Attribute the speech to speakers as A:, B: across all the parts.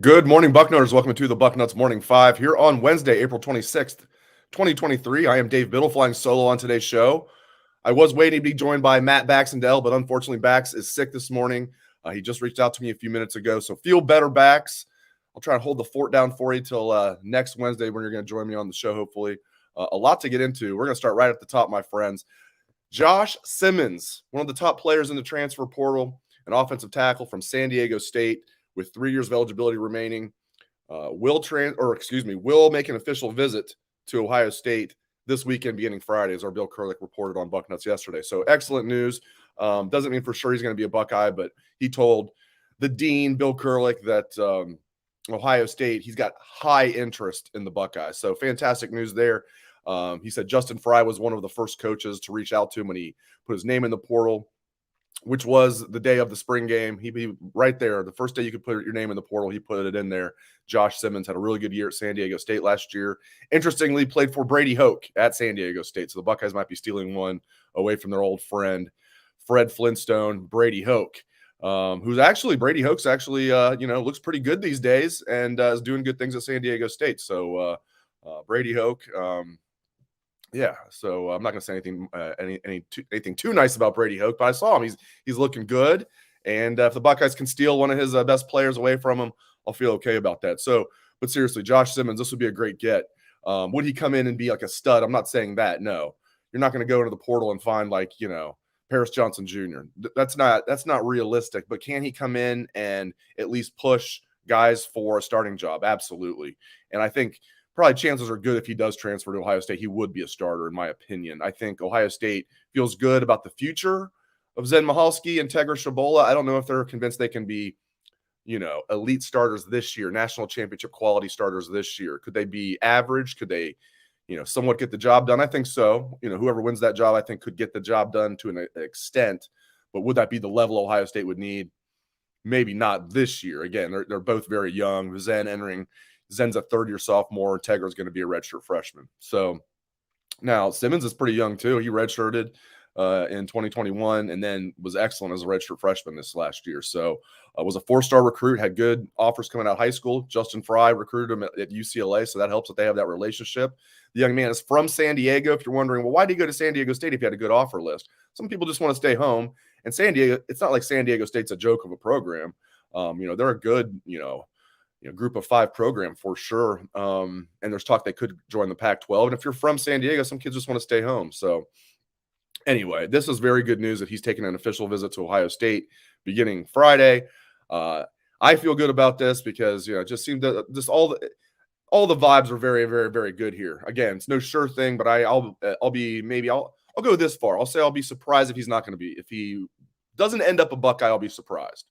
A: Good morning, Bucknutters. Welcome to the Bucknuts Morning 5 here on Wednesday, April 26th, 2023. I am Dave Biddle flying solo on today's show. I was waiting to be joined by Matt Baxendell, but unfortunately, Bax is sick this morning. He just reached out to me a few minutes ago, so feel better, Bax. I'll try to hold the fort down for you till next Wednesday when you're going to join me on the show, hopefully. A lot to get into. We're going to start right at the top, my friends. Josh Simmons, one of the top players in the transfer portal, an offensive tackle from San Diego State with 3 years of eligibility remaining, will make an official visit to Ohio State this weekend beginning Friday, as our Bill Kurelic reported on Bucknuts yesterday. So excellent news. Doesn't mean for sure he's going to be a Buckeye, but he told the dean, Bill Kurelic, that Ohio State, he's got high interest in the Buckeyes. So fantastic news there. He said Justin Fry was one of the first coaches to reach out to him when he put his name in the portal, which was the day of the spring game. He right there, the first day you could put your name in the portal, he put it in there. Josh Simmons had a really good year at San Diego State last year. Interestingly, played for Brady Hoke at San Diego State. So the Buckeyes might be stealing one away from their old friend, Fred Flintstone, Brady Hoke, Brady Hoke's actually, looks pretty good these days and is doing good things at San Diego State. So Brady Hoke, so I'm not going to say anything too nice about Brady Hoke, but I saw him. He's looking good, and if the Buckeyes can steal one of his best players away from him, I'll feel okay about that. So, but seriously, Josh Simmons, this would be a great get. Would he come in and be like a stud? I'm not saying that. No, you're not going to go into the portal and find Paris Johnson Jr. That's not realistic. But can he come in and at least push guys for a starting job? Absolutely. And I think probably chances are good if he does transfer to Ohio State, he would be a starter, in my opinion. I think Ohio State feels good about the future of Zen Mahalski and Tegra Shabola. I don't know if they're convinced they can be, elite starters this year, national championship quality starters this year. Could they be average? Could they, somewhat get the job done? I think so. Whoever wins that job, I think could get the job done to an extent. But would that be the level Ohio State would need? Maybe not this year. Again, they're both very young. Zen's a third-year sophomore. Tegra's going to be a redshirt freshman. So now Simmons is pretty young too. He redshirted in 2021 and then was excellent as a redshirt freshman this last year. So was a 4-star recruit, had good offers coming out of high school. Justin Fry recruited him at UCLA, so that helps that they have that relationship. The young man is from San Diego. If you're wondering, well, why did he go to San Diego State if he had a good offer list? Some people just want to stay home. And San Diego, it's not like San Diego State's a joke of a program. They're a good, group of 5 program for sure. And there's talk they could join the Pac-12. And if you're from San Diego, some kids just want to stay home. So anyway, this is very good news that he's taking an official visit to Ohio State beginning Friday. I feel good about this because, it just seemed that just all the vibes are very, very, very good here. Again, it's no sure thing, but I'll go this far. I'll say I'll be surprised if he's not going to be. If he doesn't end up a Buckeye, I'll be surprised.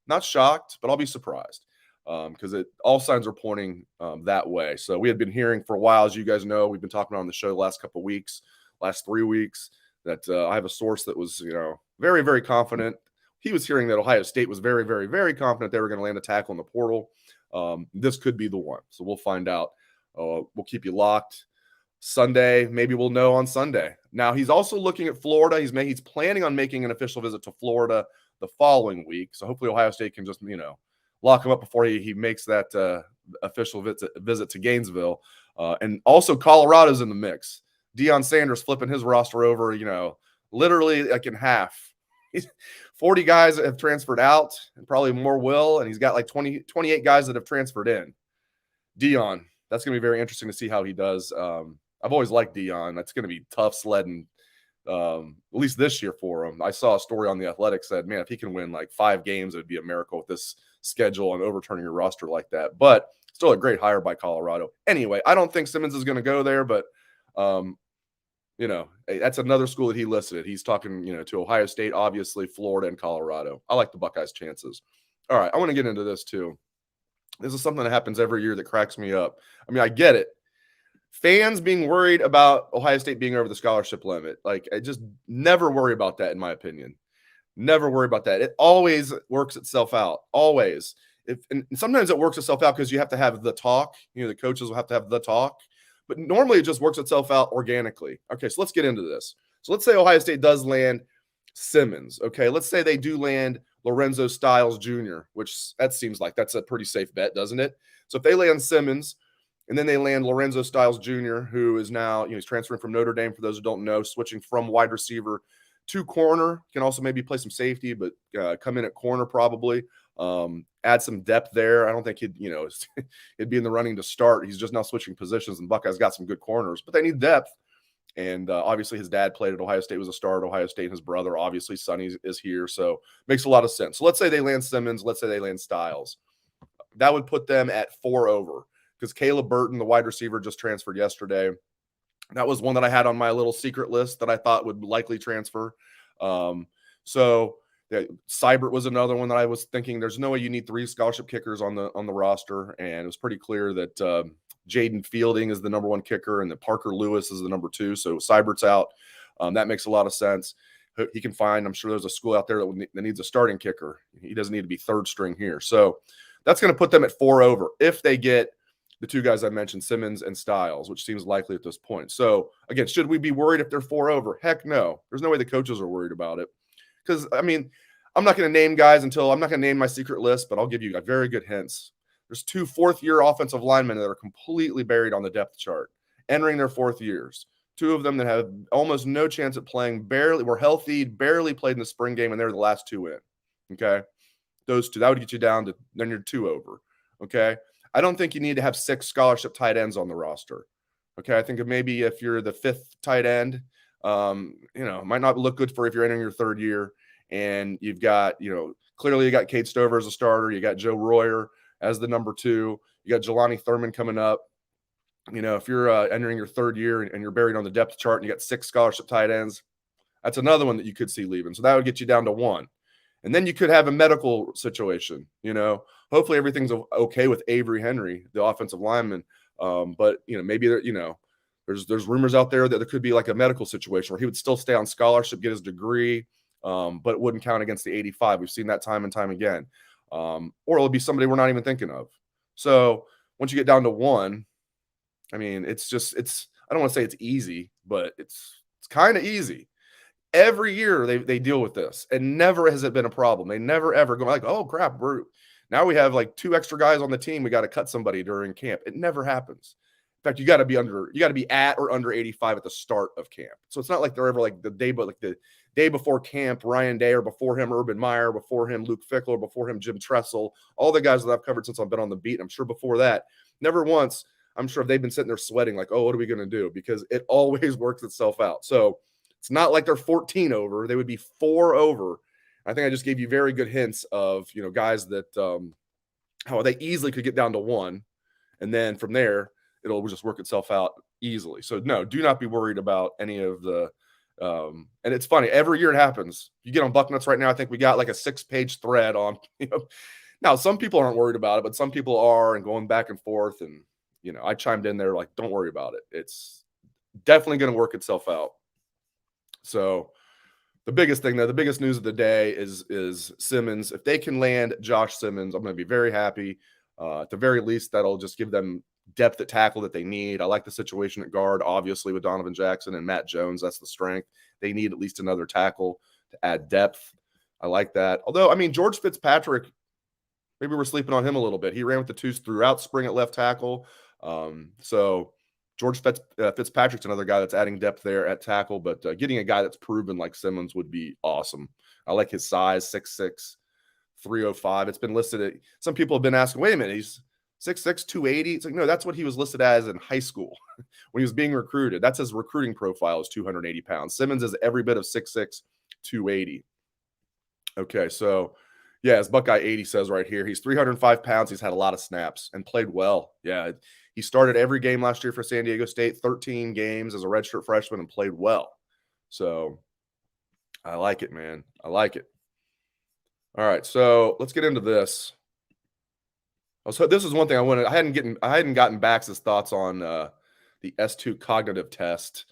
A: Not shocked, but I'll be surprised. Because all signs are pointing that way. So we had been hearing for a while, as you guys know, we've been talking on the show the last 3 weeks, that I have a source that was, very, very confident. He was hearing that Ohio State was very, very, very confident they were going to land a tackle in the portal. This could be the one. So we'll find out. We'll keep you locked. Sunday, maybe we'll know on Sunday. Now, he's also looking at Florida. He's planning on making an official visit to Florida the following week. So hopefully Ohio State can just, lock him up before he makes that official visit to Gainesville. And also Colorado's in the mix. Deion Sanders flipping his roster over, literally like in half. 40 guys that have transferred out and probably more will. And he's got like 28 guys that have transferred in. Deion, that's going to be very interesting to see how he does. I've always liked Deion. That's going to be tough sledding, at least this year for him. I saw a story on The Athletic said, man, if he can win like 5 games, it would be a miracle with this schedule and overturning your roster like that. But still a great hire by Colorado. Anyway, I don't think Simmons is going to go there, but that's another school that he listed. He's talking, to Ohio State, obviously Florida and Colorado. I like the Buckeyes' chances. All right, I want to get into this too. This is something that happens every year that cracks me up. I mean, I get it. Fans being worried about Ohio State being over the scholarship limit. Like, I just never worry about that, in my opinion. Never worry about that. It always works itself out. Always. And sometimes it works itself out because you have to have the talk. The coaches will have to have the talk. But normally it just works itself out organically. Okay, so let's get into this. So let's say Ohio State does land Simmons. Okay, let's say they do land Lorenzo Styles Jr., which that seems like that's a pretty safe bet, doesn't it? So if they land Simmons and then they land Lorenzo Styles Jr., who is now, he's transferring from Notre Dame, for those who don't know, switching from wide receiver to corner, can also maybe play some safety, but come in at corner probably. Add some depth there. I don't think he'd be in the running to start. He's just now switching positions, and Buckeyes got some good corners, but they need depth. And obviously his dad played at Ohio State, was a star at Ohio State, and his brother, obviously Sonny, is here. So makes a lot of sense. So let's say they land Simmons. Let's say they land Styles. That would put them at 4 over, because Caleb Burton, the wide receiver, just transferred yesterday. That was one that I had on my little secret list that I thought would likely transfer. Seibert was another one that I was thinking there's no way you need 3 scholarship kickers on the roster. And it was pretty clear that Jaden Fielding is the number 1 kicker and that Parker Lewis is the number 2. So Seibert's out. That makes a lot of sense. He can find, I'm sure there's a school out there that needs a starting kicker. He doesn't need to be 3rd string here. So that's going to put them at 4 over if they get the 2 guys I mentioned, Simmons and Styles, which seems likely at this point. So again, should we be worried if they're 4 over? Heck no. There's no way the coaches are worried about it. Because, I mean, I'm not going to name guys I'm not going to name my secret list, but I'll give you very good hints. There's 2 4th-year offensive linemen that are completely buried on the depth chart, entering their 4th years. 2 of them that have almost no chance at playing, were healthy, barely played in the spring game, and they're the last 2 in. Okay? Those 2, that would get you down to, then you're 2 over. Okay? I don't think you need to have 6 scholarship tight ends on the roster. Okay? I think maybe if you're the 5th tight end, it might not look good for if you're entering your 3rd year, and you've got, clearly you got Cade Stover as a starter, you got Joe Royer as the number 2, you got Jelani Thurman coming up. If you're entering your 3rd year and you're buried on the depth chart and you got 6 scholarship tight ends, that's another one that you could see leaving. So that would get you down to 1. And then you could have a medical situation. Hopefully everything's okay with Avery Henry, the offensive lineman. But maybe there's rumors out there that there could be like a medical situation where he would still stay on scholarship, get his degree, but it wouldn't count against the 85. We've seen that time and time again. Or it'll be somebody we're not even thinking of. So once you get down to 1, I mean, I don't want to say it's easy, but it's kind of easy. Every year they deal with this, and never has it been a problem. They never ever go like, oh crap, now we have like 2 extra guys on the team. We got to cut somebody during camp. It never happens. In fact, you got to be at or under 85 at the start of camp. So it's not like they're ever like the day before camp, Ryan Day, or before him, Urban Meyer, before him, Luke Fickler, before him, Jim Tressel, all the guys that I've covered since I've been on the beat. I'm sure before that, never once, I'm sure if they've been sitting there sweating like, oh, what are we going to do? Because it always works itself out. So it's not like they're 14 over. They would be 4 over. I think I just gave you very good hints of, guys that how they easily could get down to 1. And then from there, it'll just work itself out easily. So no, do not be worried about any of the and it's funny, every year it happens. You get on Bucknuts right now, I think we got like a 6-page thread on, now some people aren't worried about it, but some people are, and going back and forth. And, I chimed in there like, don't worry about it. It's definitely going to work itself out. So the biggest thing, though, the biggest news of the day is Simmons. If they can land Josh Simmons, I'm going to be very happy. At the very least, that'll just give them depth at tackle that they need. I like the situation at guard, obviously, with Donovan Jackson and Matt Jones. That's the strength. They need at least another tackle to add depth. I like that. Although, I mean, George Fitzpatrick, maybe we're sleeping on him a little bit. He ran with the 2s throughout spring at left tackle. So George Fitzpatrick's another guy that's adding depth there at tackle, but getting a guy that's proven like Simmons would be awesome. I like his size, 6'6", 305. It's been listed at, some people have been asking, wait a minute, he's 6'6", 280. It's like, no, that's what he was listed as in high school when he was being recruited. That's his recruiting profile, is 280 pounds. Simmons is every bit of 6'6", 280. Okay, so yeah, as Buckeye 80 says right here, he's 305 pounds. He's had a lot of snaps and played well. Yeah, he started every game last year for San Diego State, 13 games as a redshirt freshman, and played well. So I like it, man. I like it. All right, so let's get into this. So this is one thing I hadn't gotten Bax's thoughts on the S2 cognitive test.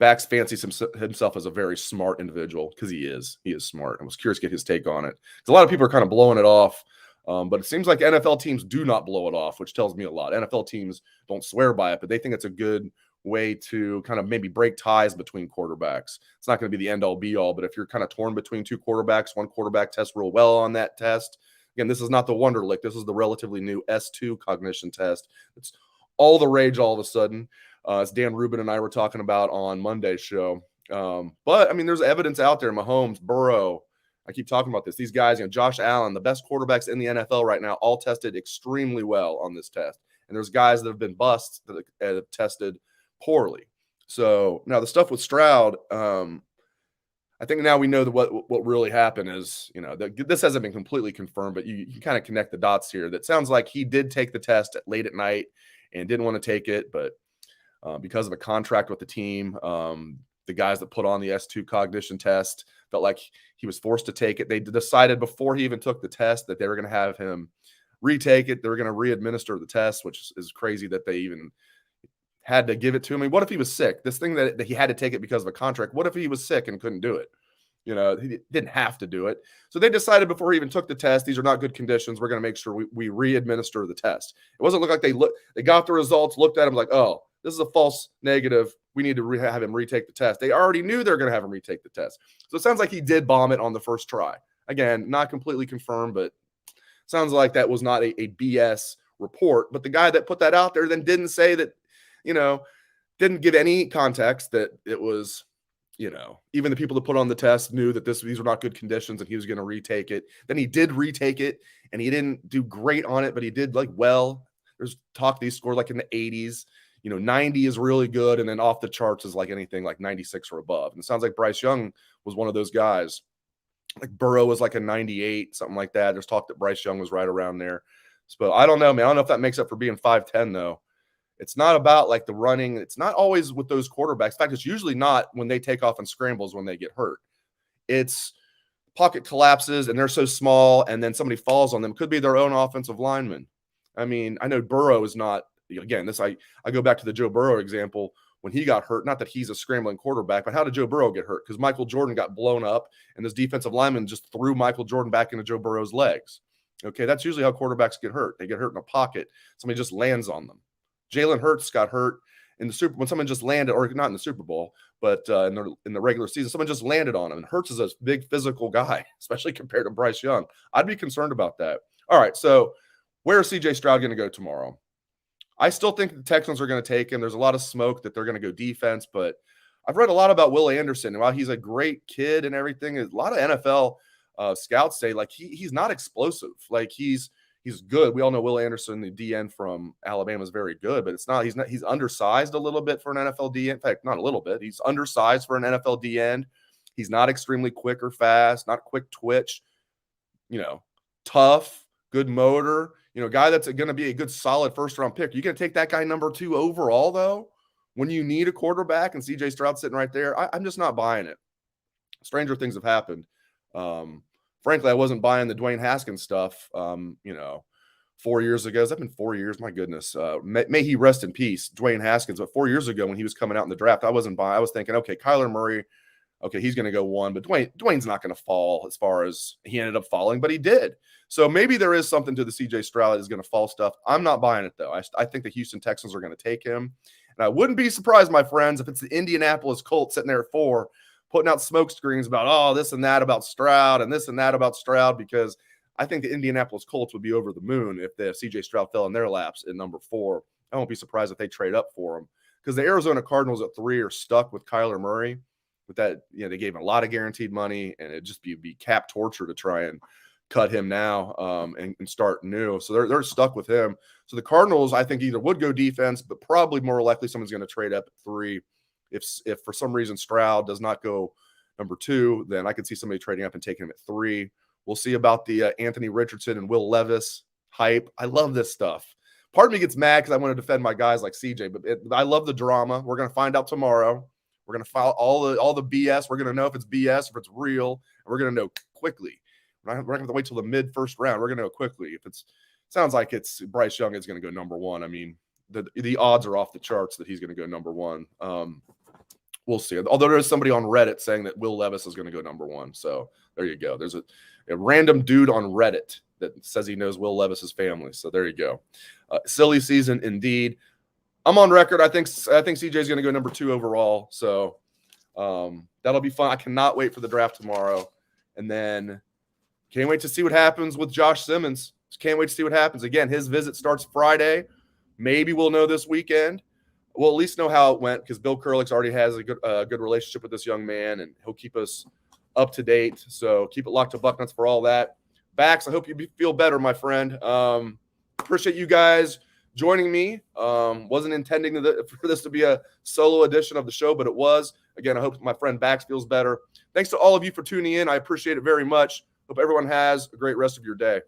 A: Bax fancies himself as a very smart individual, because he is smart. I was curious to get his take on it. A lot of people are kind of blowing it off, but it seems like NFL teams do not blow it off, which tells me a lot. NFL teams don't swear by it, but they think it's a good way to kind of maybe break ties between quarterbacks. It's not going to be the end all be all, but if you're kind of torn between two quarterbacks, one quarterback tests real well on that test. Again, this is not the Wonderlic. This is the relatively new S2 cognition test. It's all the rage all of a sudden. As Dan Rubin and I were talking about on Monday's show. But, I mean, there's evidence out there. Mahomes, Burrow, I keep talking about this. These guys, Josh Allen, the best quarterbacks in the NFL right now, all tested extremely well on this test. And there's guys that have been busts that have tested poorly. So now the stuff with Stroud, I think now we know that what really happened is, this hasn't been completely confirmed, but you can kind of connect the dots here. That sounds like he did take the test late at night and didn't want to take it, but because of a contract with the team, the guys that put on the S2 cognition test felt like he was forced to take it. They decided before he even took the test that they were going to have him retake it. They were going to re-administer the test, which is crazy that they even had to give it to him. I mean, what if he was sick? This thing that he had to take it because of a contract. What if he was sick and couldn't do it? He didn't have to do it. So they decided before he even took the test, these are not good conditions. We're going to make sure we re-administer the test. It wasn't look like they got the results, looked at him like, oh, this is a false negative. We need to have him retake the test. They already knew they were going to have him retake the test. So it sounds like he did bomb it on the first try. Again, not completely confirmed, but sounds like that was not a BS report. But the guy that put that out there then didn't say that, didn't give any context that it was, even the people that put on the test knew that these were not good conditions and he was going to retake it. Then he did retake it and he didn't do great on it, but he did well. There's talk that he scored like in the 80s. 90 is really good, and then off the charts is like anything like 96 or above. And it sounds like Bryce Young was one of those guys. Like Burrow was like a 98, something like that. There's talk that Bryce Young was right around there. So I don't know, man. I don't know if that makes up for being 5'10", though. It's not about like the running. It's not always with those quarterbacks. In fact, it's usually not when they take off and scrambles when they get hurt. It's pocket collapses, and they're so small, and then somebody falls on them. It could be their own offensive lineman. I mean, I know Burrow is not. Again, I go back to the Joe Burrow example when he got hurt. Not that he's a scrambling quarterback, but how did Joe Burrow get hurt? Because Michael Jordan got blown up, and this defensive lineman just threw Michael Jordan back into Joe Burrow's legs. Okay, that's usually how quarterbacks get hurt. They get hurt in a pocket. Somebody just lands on them. Jalen Hurts got hurt in the when someone just landed, or not in the Super Bowl, but in the regular season, someone just landed on him. And Hurts is a big physical guy, especially compared to Bryce Young. I'd be concerned about that. All right, so where is C.J. Stroud going to go tomorrow? I still think the Texans are going to take him. There's a lot of smoke that they're going to go defense, but I've read a lot about Will Anderson. And while he's a great kid and everything, a lot of NFL scouts say like he's not explosive. Like he's good. We all know Will Anderson, the DN from Alabama, is very good, but he's undersized a little bit for an NFL DN. In fact, not a little bit. He's undersized for an NFL DN. He's not extremely quick or fast, not quick twitch, tough, good motor. Guy that's going to be a good solid first-round pick. You going to take that guy number 2 overall, though, when you need a quarterback and C.J. Stroud sitting right there? I'm just not buying it. Stranger things have happened. Frankly, I wasn't buying the Dwayne Haskins stuff, 4 years ago. Has that been 4 years? My goodness. May he rest in peace, Dwayne Haskins. But 4 years ago when he was coming out in the draft, I wasn't buying. I was thinking, okay, Kyler Murray, okay, he's going to go 1, but Dwayne's not going to fall as far as he ended up falling, but he did. So maybe there is something to the C.J. Stroud is going to fall stuff. I'm not buying it, though. I think the Houston Texans are going to take him. And I wouldn't be surprised, my friends, if it's the Indianapolis Colts sitting there at 4, putting out smoke screens about, this and that about Stroud and this and that about Stroud, because I think the Indianapolis Colts would be over the moon if the C.J. Stroud fell in their laps at number 4. I won't be surprised if they trade up for him, because the Arizona Cardinals at 3 are stuck with Kyler Murray. With that, they gave him a lot of guaranteed money, and it'd just be cap torture to try and cut him now and start new. So they're stuck with him. So the Cardinals, I think, either would go defense, but probably more likely someone's going to trade up at 3. If for some reason Stroud does not go number 2, then I could see somebody trading up and taking him at 3. We'll see about the Anthony Richardson and Will Levis hype. I love this stuff. Part of me gets mad because I want to defend my guys like CJ, but I love the drama. We're going to find out tomorrow. We're going to file all the BS. We're going to know if it's BS, if it's real, and we're going to know quickly. We're not going to have to wait till the mid-first round. We're going to know quickly. If sounds like it's Bryce Young is going to go number 1. I mean, the odds are off the charts that he's going to go number 1. We'll see. Although there is somebody on Reddit saying that Will Levis is going to go number 1. So there you go. There's a random dude on Reddit that says he knows Will Levis's family. So there you go. Silly season indeed. I'm on record. I think CJ is going to go number 2 overall. So that'll be fun. I cannot wait for the draft tomorrow. And then can't wait to see what happens with Josh Simmons. Can't wait to see what happens. Again, his visit starts Friday. Maybe we'll know this weekend. We'll at least know how it went because Bill Kurelic already has a good relationship with this young man, and he'll keep us up to date. So keep it locked to Bucknuts for all that. Bax, I hope you feel better, my friend. Appreciate you guys joining me. Wasn't intending for this to be a solo edition of the show, but it was. Again, I hope my friend Bax feels better. Thanks to all of you for tuning in. I appreciate it very much. Hope everyone has a great rest of your day.